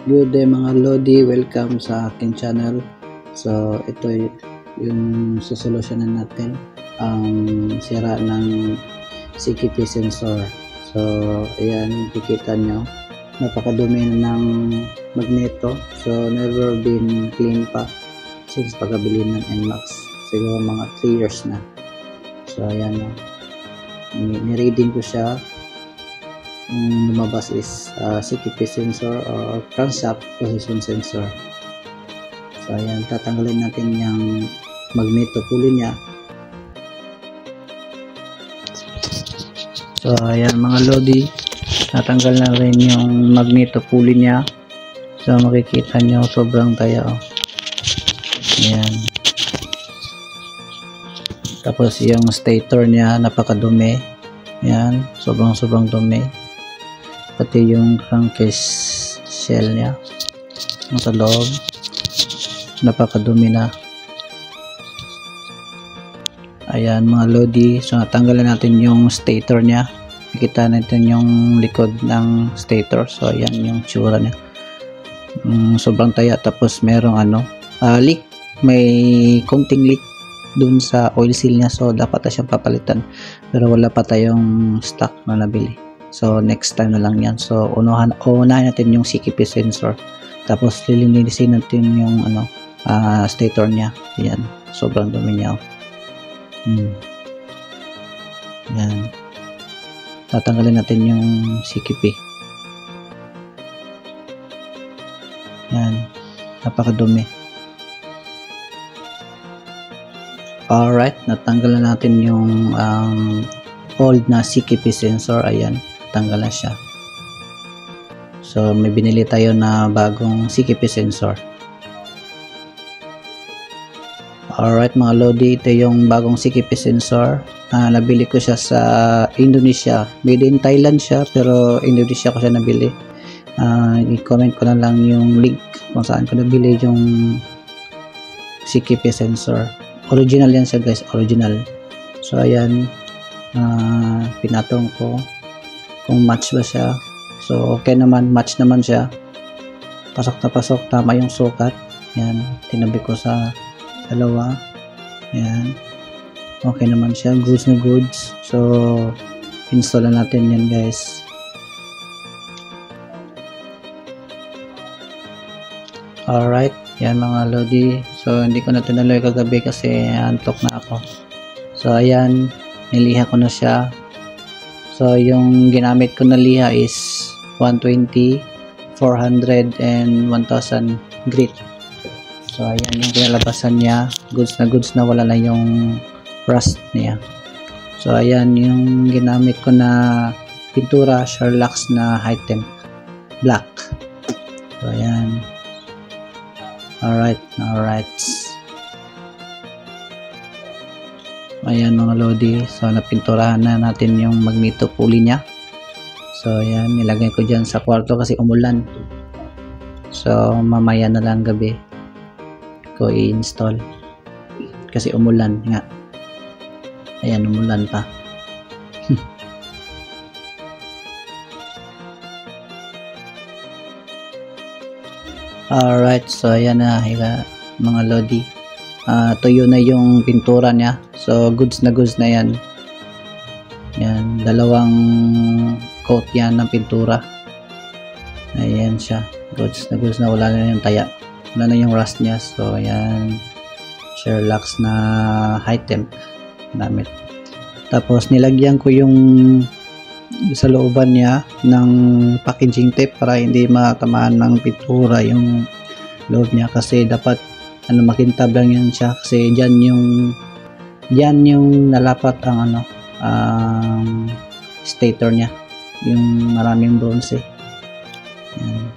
Good day mga Lodi, welcome sa aking channel. So ito yung susolusyonan natin ang sira ng CKP sensor. So ayan, kikita nyo napakadumi ng magneto, so never been clean pa since pagkabili ng NMAX, siguro mga 3 years na. So ayan, ni-reading ko siya. Lumabas is CKP sensor or crankshaft position sensor. So ayan, tatanggalin natin yung magneto pulley niya. So ayan mga Lodi, natanggal na rin yung magneto pulley niya. So makikita nyo sobrang taya, oh. Ayan. Tapos yung stator niya napakadumi. Ayan, sobrang dumi. Pati yung crankcase shell niya sa loob napakadumi na. Ayan mga Lodi, so natanggalan natin yung stator niya. Nakita natin yung likod ng stator. So ayan yung tsura niya, sobrang taya. Tapos merong leak, may konting leak dun sa oil seal niya, so dapat na siyang papalitan, pero wala pa tayong stock na nabili. So next time na lang yan. So unahin natin yung CKP sensor, tapos lilinisin natin yung stator niya. Ayan, sobrang dumi niya, oh. Ayan, tatanggalin natin yung CKP. Ayan, napakadumi. Alright, natanggal na natin yung old na CKP sensor. Ayan, tanggal na siya. So may binili tayo na bagong CKP sensor. Alright mga Lodi, ito yung bagong CKP sensor. Nabili ko siya sa Indonesia. Made in Thailand siya, pero Indonesia ko siya nabili. I-comment ko na lang yung link kung saan ko nabili yung CKP sensor. Original yan siya guys, original. So ayan, pinatong ko kung match ba siya. So okay naman, match naman siya, pasok na pasok, tama yung sukat. Yan, tinabi ko sa dalawa. Yan, okay naman siya, goods na goods. So install na natin yan guys. Alright, yan mga Lodi, so hindi ko na tinuloy kagabi kasi antok na ako. So ayan, niliha ko na siya. So yung ginamit ko na liha is 120, 400 and 1000 grit. So ayan yung pinalabasan niya, goods na wala na yung rust niya. So ayan yung ginamit ko na pintura, Sherlock's na high temp black. So ayan. Alright. Ayan mga Lodi, so napinturahan na natin yung magneto pulley niya. So ayan, nilagay ko dyan sa kwarto kasi umulan. So mamaya na lang gabi ko i-install kasi umulan nga. Ayan, umulan pa. Alright, so ayan na mga Lodi, tuyo na yung pintura niya. So goods na yan. Yan, dalawang coat yan ng pintura. Ayan siya, goods na, wala na yung taya, wala na yung rust niya. So ayan, Sherlock's na high temp gamit. Tapos nilagyan ko yung sa looban niya ng packaging tape para hindi matamaan ng pintura yung loob niya, kasi dapat makintab lang yan siya, kasi dyan yung nalapat ang stator niya, yung maraming bronze. Yan.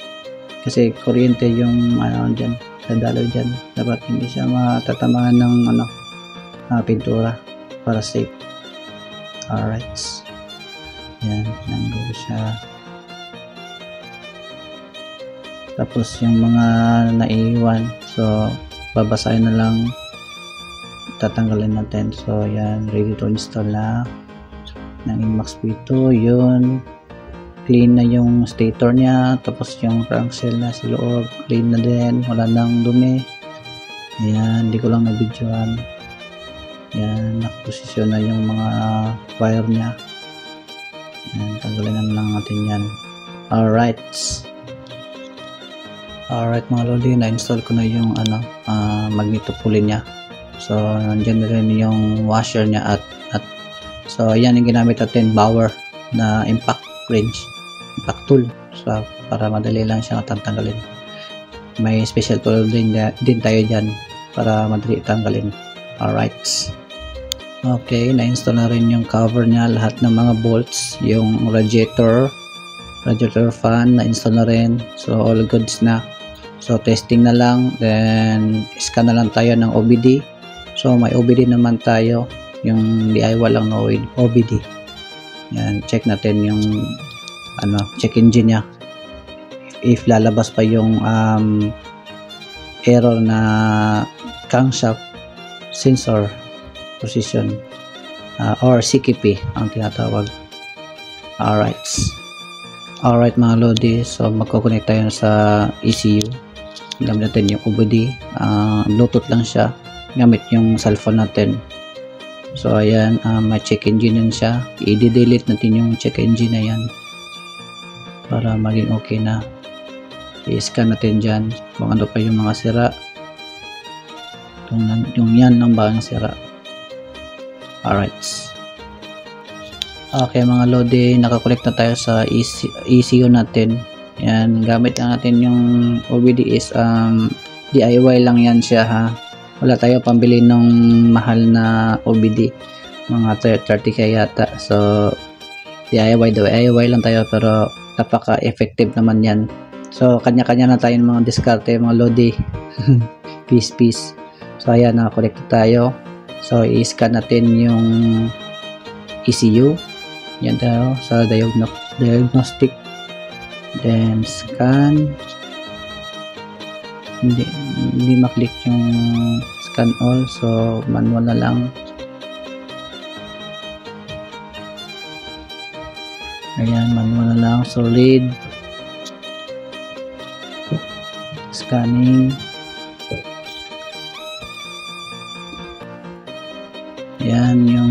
Kasi kuryente yung dyan, dadalo dyan, dapat hindi siya matatamaan ng pintura para safe. Alright, yan, nanggol siya. Tapos yung mga naiiwan, so babasahin na lang, tatanggalin natin. So yan, ready to install na ng NMAX P2. Yun, clean na yung stator niya, tapos yung crankshaft na sa loob clean na din, wala nang dumi. Ayan, hindi ko lang na-videoan. Ayan, nakaposisyon na yung mga wire niya. Ayan, tanggalin na lang natin yan. Alright mga lodi, na-install ko na yung magnetopuli niya. So nandiyan na rin yung washer niya at so ayan yung ginamit natin, Bauer na impact tool, so para madali lang siya tatanggalin. May special tool din tayo dyan para madali tanggalin. Alright, okay, na-install na rin yung cover niya, lahat ng mga bolts, yung radiator fan na-install na rin, so all goods na. So testing na lang, then scan na lang tayo ng OBD. So may OBD naman tayo, yung DIY lang na OBD. Yan, check natin yung check engine niya, if lalabas pa yung error na crankshaft sensor position or CKP ang tinatawag. Alright mga lodi, so magkoconnect tayo sa ECU. Gamit natin yung OBD, Bluetooth lang siya, gamit yung cellphone natin. So ayan, may check engine yan siya, i-delete natin yung check engine na yan para maging okay na. I-scan natin dyan kung ano pa yung mga sira, yung yan lang ba ang sira. Alright, okay mga lodi, nakakolect na tayo sa ECU natin. Yan, gamit lang natin yung OBD is DIY lang yan siya ha. Wala tayo pambili ng mahal na OBD, mga 30k yata. So DIY lang tayo, pero napaka effective naman yan. So kanya-kanya na tayo ng mga diskarte mga lodi. Peace. So ayan, nakakolect tayo. So i-scan natin yung ECU. Yan tayo sa diagnostic, then scan. Hindi maklik yung scan all, so manual na lang. Ayan, manual na lang. So read, scanning. Yan yung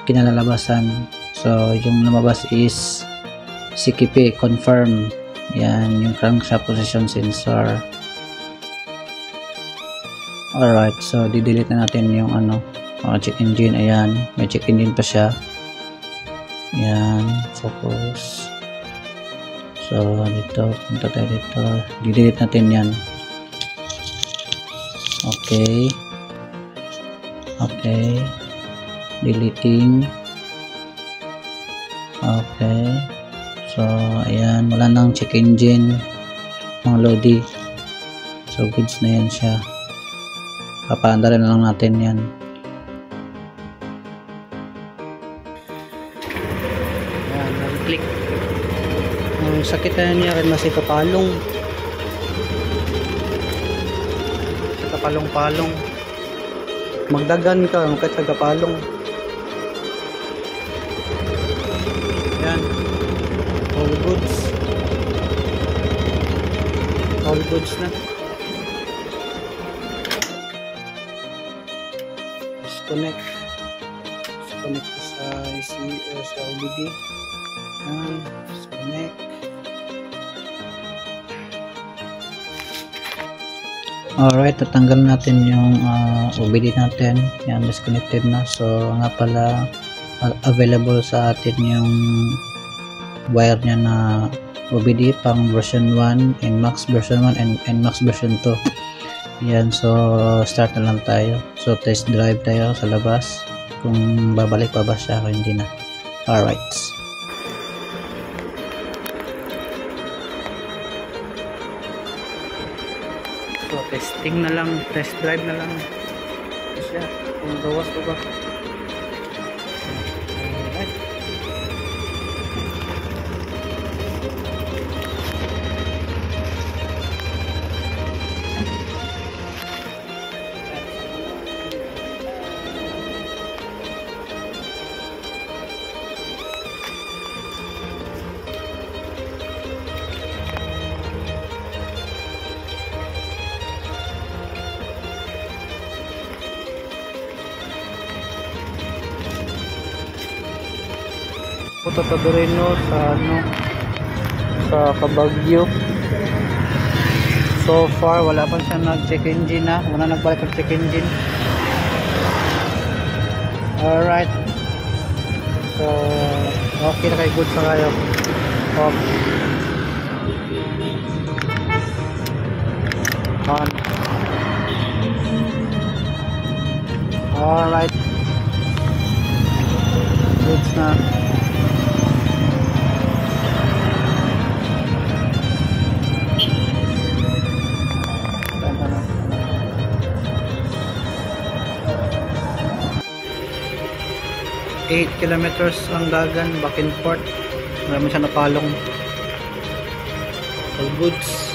kinalalabasan. So yung lumabas is CKP confirm. Yan yung crankshaft position sensor. Alright, so di-delete na natin yung check engine. Ayan, may check engine pa siya. Yan, focus. So dito, punta tayo dito, di-delete natin yan. Okay, deleting. Okay, so ayan, wala nang check engine mga lodi. So goods na yan siya, papaanda rin lang natin yan. Ayan, nag-click. Ang sakit na niya rin mas ikapalong. Palong-palong. Magdagan ka kahit sa kapalong. Yan. All goods na. Disconnect sa sa OBD. Yan. Disconnect. Alright, tatanggal natin yung OBD natin. Yan, disconnected na. So nga pala, available sa atin yung wire niya na OBD pang version 1, NMAX version 1 and NMAX version 2. Yan, so start na lang tayo. So test drive tayo sa labas kung babalik pa ba siya o hindi na. Alright. So testing na lang, test drive na lang siya kung gawas ko ba. Puto Tadorino sa ano, sa Kabagyo. So far wala pa siya nag-check engine na, wala nagbalik ng check engine. Alright, so okay na kay good sa kayo. Off. On. Alright, goods na. Eight kilometers ang dagan back and forth. Marami siya napalong. All goods.